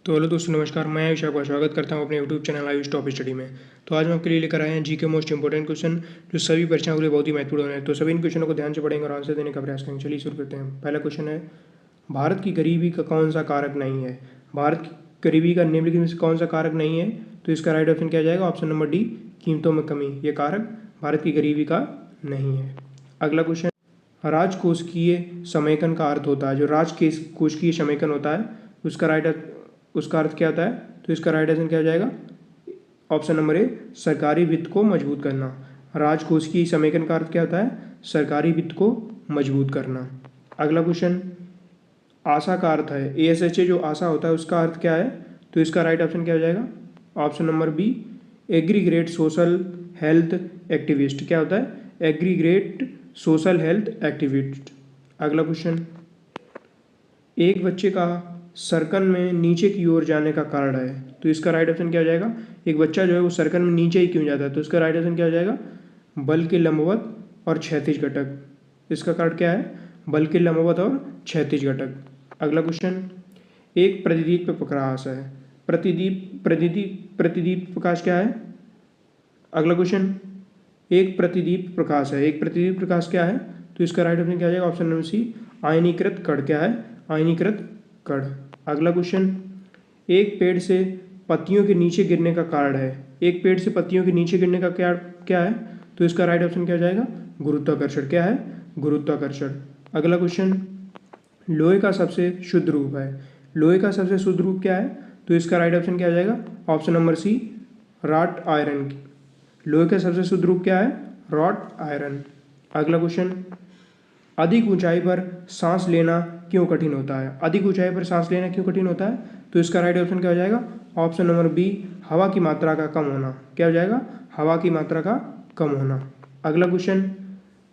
तो हेलो दोस्तों, नमस्कार। मैं आयुष आपका स्वागत करता हूं अपने YouTube channel Ayush top study में। तो आज हम आपके लिए लेकर आए हैं जीके मोस्ट इंपोर्टेंट क्वेश्चन, जो सभी परीक्षाओं के लिए बहुत ही महत्वपूर्ण है। तो सभी इन क्वेश्चनों को ध्यान से पढ़ेंगे और आंसर देने का प्रयास करेंगे। चलिए शुरू करते हैं। पहला क्वेश्चन है, भारत की गरीबी का कौन सा कारक नहीं है? भारत की गरीबी का निम्नलिखित में से कौन सा कारक नहीं है? तो इसका राइट ऑप्शन क्या हो जाएगा? ऑप्शन नंबर डी, कीमतों में कमी। ये कारक भारत की गरीबी का नहीं है। अगला क्वेश्चन, राजकोषीय समेकन का अर्थ होता है, जो राजकोषीय समेकन होता है उसका अर्थ क्या होता है? तो इसका राइट आंसर क्या हो जाएगा? ऑप्शन नंबर ए, सरकारी वित्त को मजबूत करना। राजकोषीय समेकन का अर्थ क्या होता है? सरकारी वित्त को मजबूत करना। अगला क्वेश्चन, आशा का अर्थ है, ASHA जो आशा होता है उसका अर्थ क्या है? तो इसका राइट ऑप्शन क्या हो जाएगा? Option number B, aggregate social health activist. क्या होता है? Aggregate social health activist. अगला क्वेश्चन, एक बच्चे का सर्कल में नीचे की ओर जाने का कारण है। तो इसका राइट ऑप्शन क्या हो जाएगा? एक बच्चा जो है वो सर्कल में नीचे ही क्यों जाता है? तो इसका राइट ऑप्शन क्या हो जाएगा? बल के लंबवत और क्षैतिज घटक। इसका कारण क्या है? बल के लंबवत और क्षैतिज घटक। अगला क्वेश्चन, एक प्रतिदीप्त प्रकाश है। प्रतिदीप्त प्रकाश क्या है? अगला क्वेश्चन, एक प्रतिदीप्त प्रकाश है। एक प्रतिदीप्त प्रकाश क्या है? तो इसका राइट ऑप्शन क्या हो जाएगा? ऑप्शन नंबर सी, आयनीकृत कण। क्या है? आयनीकृत कण। अगला क्वेश्चन, एक पेड़ से पत्तियों के नीचे गिरने का कारण है। एक पेड़ से पत्तियों के नीचे गिरने का क्या है? तो इसका राइट ऑप्शन क्या हो जाएगा? गुरुत्वाकर्षण। क्या है? गुरुत्वाकर्षण। अगला क्वेश्चन, लोहे का सबसे शुद्ध रूप है। लोहे का सबसे शुद्ध रूप क्या है? तो इसका राइट ऑप्शन क्या हो जाएगा? Option number C, wrought iron. लोहे का सबसे शुद्ध रूप क्या है? Wrought iron. अगला क्वेश्चन, अधिक ऊंचाई पर सांस लेना क्यों कठिन होता है? अधिक ऊंचाई पर सांस लेना क्यों कठिन होता है? तो इसका राइट ऑप्शन क्या हो जाएगा? ऑप्शन नंबर बी, हवा की मात्रा का कम होना। क्या हो जाएगा? हवा की मात्रा का कम होना। अगला क्वेश्चन,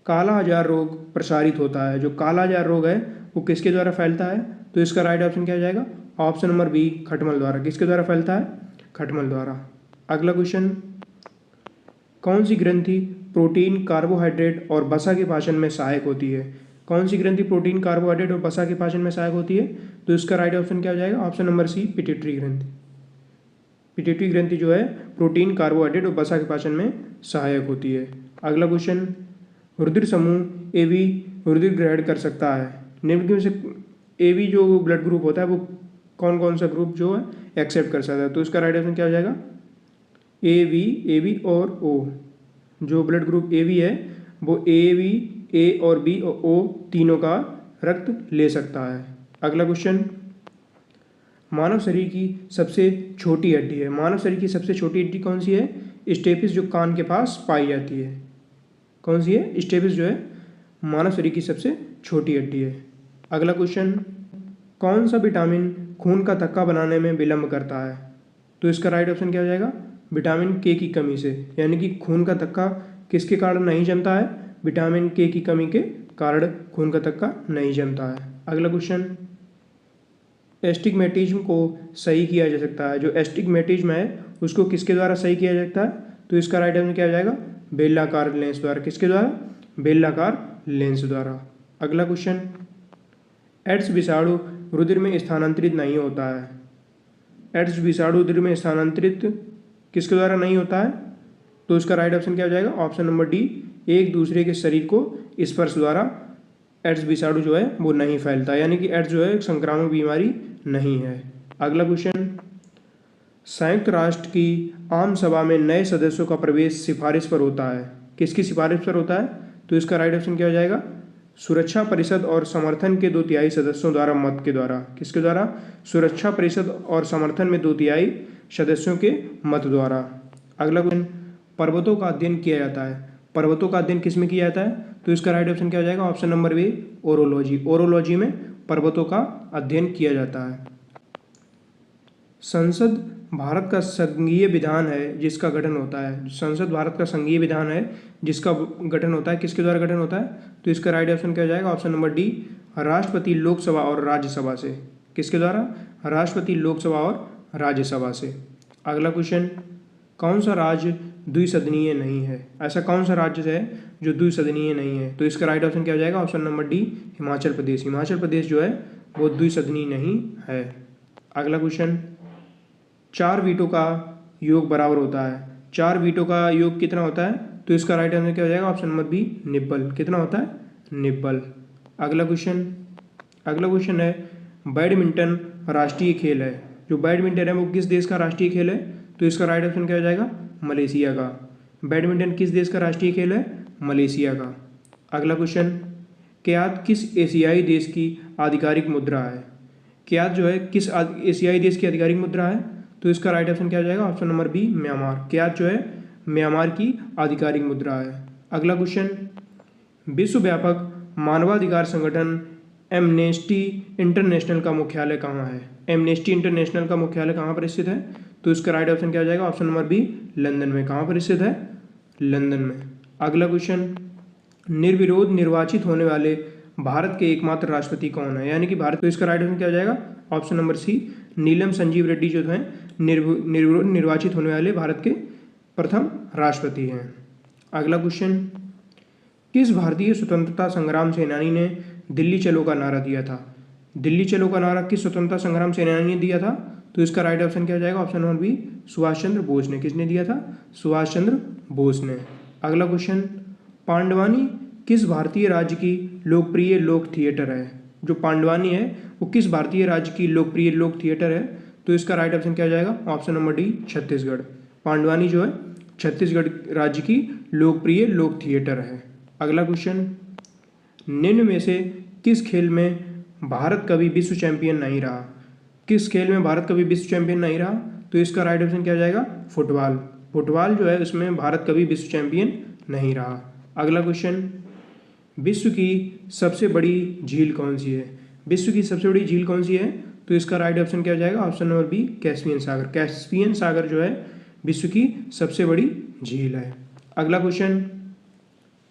काला आजार रोग प्रसारित होता है। जो काला आजार रोग है वो किसके द्वारा फैलता है? तो इसका राइट ऑप्शन क्या हो जाएगा? ऑप्शन नंबर बी, खटमल द्वारा। किसके द्वारा फैलता है? खटमल द्वारा। अगला क्वेश्चन, कौन सी ग्रंथि प्रोटीन, कार्बोहाइड्रेट और वसा के पाचन में सहायक होती है? कौन सी ग्रंथि प्रोटीन, कार्बोहाइड्रेट और वसा के पाचन में सहायक होती है? तो इसका राइट ऑप्शन क्या हो जाएगा? ऑप्शन नंबर सी, पिट्यूटरी ग्रंथि। पिट्यूटरी ग्रंथि जो है प्रोटीन, कार्बोहाइड्रेट और वसा के पाचन में सहायक होती है। अगला क्वेश्चन, रुधिर समूह AB रुधिर ग्रहण कर सकता है। निम्नलिखित में से AB जो ब्लड ग्रुप होता है वो कौन कौन सा ग्रुप जो है एक्सेप्ट कर सकता है? तो इसका राइट ऑप्शन क्या हो जाएगा? AB और O। जो ब्लड ग्रुप AB है वो AB, A और B और O तीनों का रक्त ले सकता है। अगला क्वेश्चन, मानव शरीर की सबसे छोटी हड्डी है। मानव शरीर की सबसे छोटी हड्डी कौन सी है? स्टेपिस, जो कान के पास पाई जाती है। कौन सी है? स्टेपिस जो है मानव शरीर की सबसे छोटी हड्डी है। अगला क्वेश्चन, कौन सा विटामिन खून का थक्का बनाने में विलंब करता है? तो इसका राइट ऑप्शन क्या हो जाएगा? विटामिन K की कमी से। यानी कि खून का थक्का किसके कारण नहीं जमता है? विटामिन K की कमी के कारण खून का थक्का नहीं जमता है। अगला क्वेश्चन, एस्टिग्मेटिज्म को सही किया जा सकता है। जो एस्टिग्मेटिज्म है उसको किसके द्वारा सही किया जा सकता है? तो इसका राइट आंसर क्या हो जाएगा? बेलनाकार लेंस द्वारा। किसके द्वारा? बेलनाकार लेंस द्वारा। अगला क्वेश्चन, एड्स विषाणु रुधिर में स्थानांतरित नहीं होता है। एड्स विषाणु रुधिर में स्थानांतरित किसके द्वारा नहीं होता है? तो इसका राइट ऑप्शन क्या हो जाएगा? ऑप्शन नंबर डी, एक दूसरे के शरीर को स्पर्श द्वारा एड्स विषाणु जो है वो नहीं फैलता। यानी कि एड्स जो है एक संक्रामक बीमारी नहीं है। अगला क्वेश्चन, संयुक्त राष्ट्र की आम सभा में नए सदस्यों का प्रवेश सिफारिश पर होता है। किसकी सिफारिश पर होता है? तो इसका राइट ऑप्शन क्या हो जाएगा? सुरक्षा परिषद और समर्थन के 2/3 सदस्यों द्वारा, मत के द्वारा। किसके द्वारा? सुरक्षा परिषद और समर्थन में 2/3 सदस्यों के मत द्वारा। अगला क्वेश्चन, पर्वतों का अध्ययन किया जाता है। पर्वतों का अध्ययन किस में किया जाता है? तो इसका राइट ऑप्शन क्या हो जाएगा? Option number B, orology. Orology में पर्वतों का अध्ययन किया जाता है। संसद भारत का संघीय विधान है जिसका गठन होता है। संसद भारत का संघीय विधान है जिसका गठन होता है। किसके द्वारा गठन होता है? तो इसका राइट ऑप्शन क्या हो जाएगा? ऑप्शन नंबर डी, राष्ट्रपति, लोकसभा और राज्यसभा से। किसके द्वारा? राष्ट्रपति, लोकसभा और राज्यसभा से। अगला क्वेश्चन, कौन सा राज्य द्विसदनीय नहीं है? ऐसा कौन सा राज्य है जो द्विसदनीय नहीं है? तो इसका राइट ऑप्शन क्या हो जाएगा? Option number D, Himachal Pradesh. Himachal Pradesh जो है वो द्विसदनीय नहीं है। अगला क्वेश्चन, 4 वीटो का योग बराबर होता है। 4 वीटो का योग कितना होता है? तो इसका राइट आंसर क्या हो जाएगा? Option number B nibble. कितना होता है? निब्बल। अगला क्वेश्चन है, बैडमिंटन राष्ट्रीय खेल है। जो बैडमिंटन है वो किस देश का राष्ट्रीय खेल है? तो इसका राइट ऑप्शन क्या हो जाएगा? मलेशिया का। बैडमिंटन किस देश का राष्ट्रीय खेल है? मलेशिया का। अगला क्वेश्चन, क्यात किस एशियाई देश की आधिकारिक मुद्रा है? क्यात जो है किस एशियाई देश की आधिकारिक मुद्रा है? तो इसका राइट ऑप्शन क्या हो जाएगा? Option number B Myanmar. Kyat जो है म्यांमार की आधिकारिक मुद्रा है। अगला क्वेश्चन, विश्वव्यापक मानवाधिकार संगठन एमनेस्टी इंटरनेशनल का मुख्यालय कहाँ है? एमनेस्टी इंटरनेशनल का मुख्यालय कहाँ पर स्थित है? तो इसका राइट ऑप्शन क्या हो जाएगा? ऑप्शन नंबर बी लंदन में। कहाँ पर स्थित है? लंदन में। अगला क्वेश्चन, निर्विरोध निर्वाचित होने वाले भारत के एकमात्र राष्ट्रपति कौन है? यानी कि भारत, तो इसका राइट ऑप्शन क्या हो जाएगा? ऑप्शन नंबर सी नीलम संजीव रेड्डी जो हैं निर्विरोध निर्वाचित होने वाले भारत के प्रथम राष्ट्रपति हैं। अगला क्वेश्चन, किस भारतीय स्वतंत्रता संग्राम सेनानी ने दिल्ली चलो का नारा दिया था? दिल्ली चलो का नारा किस स्वतंत्रता संग्राम सेनानी ने दिया था? तो इसका राइट ऑप्शन क्या हो जाएगा? Option number B Subhash Chandra Bose ने। किसने दिया था? सुभाष चंद्र बोस ने। अगला क्वेश्चन, पांडवानी किस भारतीय राज्य की लोकप्रिय लोक थिएटर है? जो पांडवानी है वो किस भारतीय राज्य की लोकप्रिय लोक थिएटर है? तो इसका राइट ऑप्शन क्या हो जाएगा? Option number D Chhattisgarh. Pandavani जो है छत्तीसगढ़ राज्य की लोकप्रिय लोक थिएटर है। अगला क्वेश्चन, निम्न में से किस खेल में भारत कभी विश्व चैंपियन नहीं रहा? किस खेल में भारत कभी विश्व चैंपियन नहीं रहा? तो इसका राइट ऑप्शन क्या हो जाएगा? फुटबॉल। फुटबॉल जो है उसमें भारत कभी विश्व चैंपियन नहीं रहा। अगला क्वेश्चन, विश्व की सबसे बड़ी झील कौन सी है? विश्व की सबसे बड़ी झील कौन सी है? तो इसका राइट ऑप्शन क्या हो जाएगा? ऑप्शन नंबर बी कैस्पियन सागर। कैस्पियन सागर जो है विश्व की सबसे बड़ी झील है। अगला क्वेश्चन,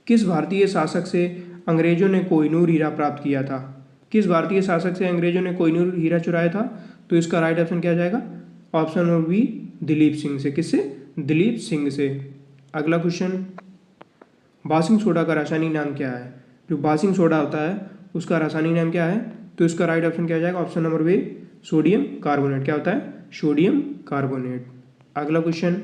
किस भारतीय शासक से अंग्रेजों ने कोहिनूर हीरा प्राप्त किया था? किस भारतीय शासक से अंग्रेजों ने कोहिनूर हीरा चुराया था? तो इसका राइट ऑप्शन क्या हो जाएगा? Option number B Dilip Singh से। किससे? दिलीप सिंह से। अगला क्वेश्चन, बासिंग सोडा का रासायनिक नाम क्या है? जो बासिंग सोडा होता है उसका रासायनिक नाम क्या है? तो इसका राइट ऑप्शन क्या हो जाएगा? Option number B sodium carbonate. क्या होता है? Sodium carbonate. अगला क्वेश्चन,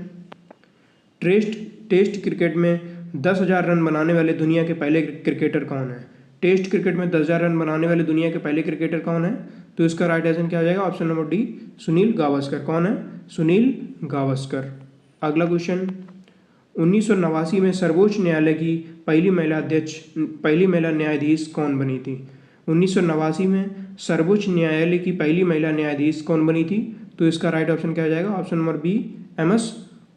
टेस्ट क्रिकेट में 10,000 रन बनाने वाले दुनिया के पहले क्रिकेटर कौन है? टेस्ट क्रिकेट में 10,000 रन बनाने वाले दुनिया के पहले क्रिकेटर कौन है? तो इसका राइट आंसर क्या हो जाएगा? Option number D Sunil Gavaskar. कौन है? सुनील गावस्कर। अगला क्वेश्चन, 1989 में सर्वोच्च न्यायालय की पहली महिला न्यायाधीश कौन बनी थी? 1989 में सर्वोच्च न्यायालय की पहली महिला न्यायाधीश कौन बनी थी? तो इसका राइट ऑप्शन क्या हो जाएगा? Option number B Ms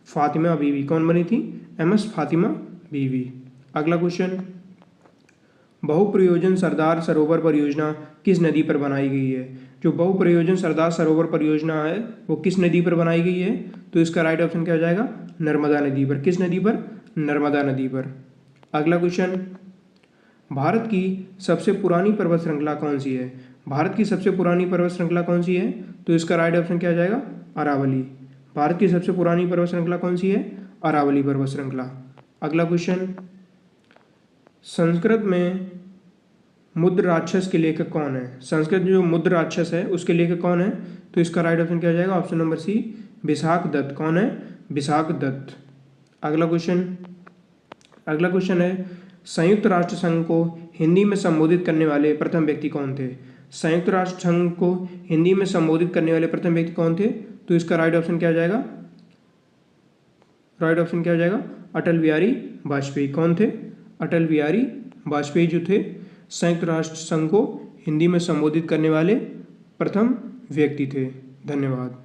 Fathima Beevi. कौन बनी थी? एमएस फातिमा बीवी। अगला क्वेश्चन, बहुप्रयोजन सरदार सरोवर परियोजना किस नदी पर बनाई गई है? जो बहुप्रयोजन सरदार सरोवर परियोजना है वो किस नदी पर बनाई गई है? तो इसका राइट ऑप्शन क्या हो जाएगा? नर्मदा नदी पर। किस नदी पर? नर्मदा नदी पर। अगला क्वेश्चन, भारत की सबसे पुरानी पर्वत श्रृंखला कौन सी है? भारत की सबसे पुरानी पर्वत श्रृंखला कौन सी है? तो इसका राइट ऑप्शन क्या हो जाएगा? अरावली। भारत की सबसे पुरानी पर्वत श्रृंखला कौन सी है? अरावली पर्वत श्रृंखला। अगला क्वेश्चन, संस्कृत में मुद्र राक्षस के लेखक कौन है? संस्कृत में जो मुद्र राक्षस है उसके लेखक कौन है? तो इसका राइट ऑप्शन क्या हो जाएगा? Option number C Vishakh Dutt. कौन है? विशाख दत्त। अगला क्वेश्चन है, संयुक्त राष्ट्र संघ को हिंदी में संबोधित करने वाले प्रथम व्यक्ति कौन थे? संयुक्त राष्ट्र संघ को हिंदी में संबोधित करने वाले प्रथम व्यक्ति कौन थे? तो इसका राइट ऑप्शन क्या हो जाएगा? राइट ऑप्शन क्या हो जाएगा? अटल बिहारी वाजपेयी। कौन थे? अटल बिहारी वाजपेयी जो थे संयुक्त राष्ट्र संघ को हिंदी में संबोधित करने वाले प्रथम व्यक्ति थे। धन्यवाद।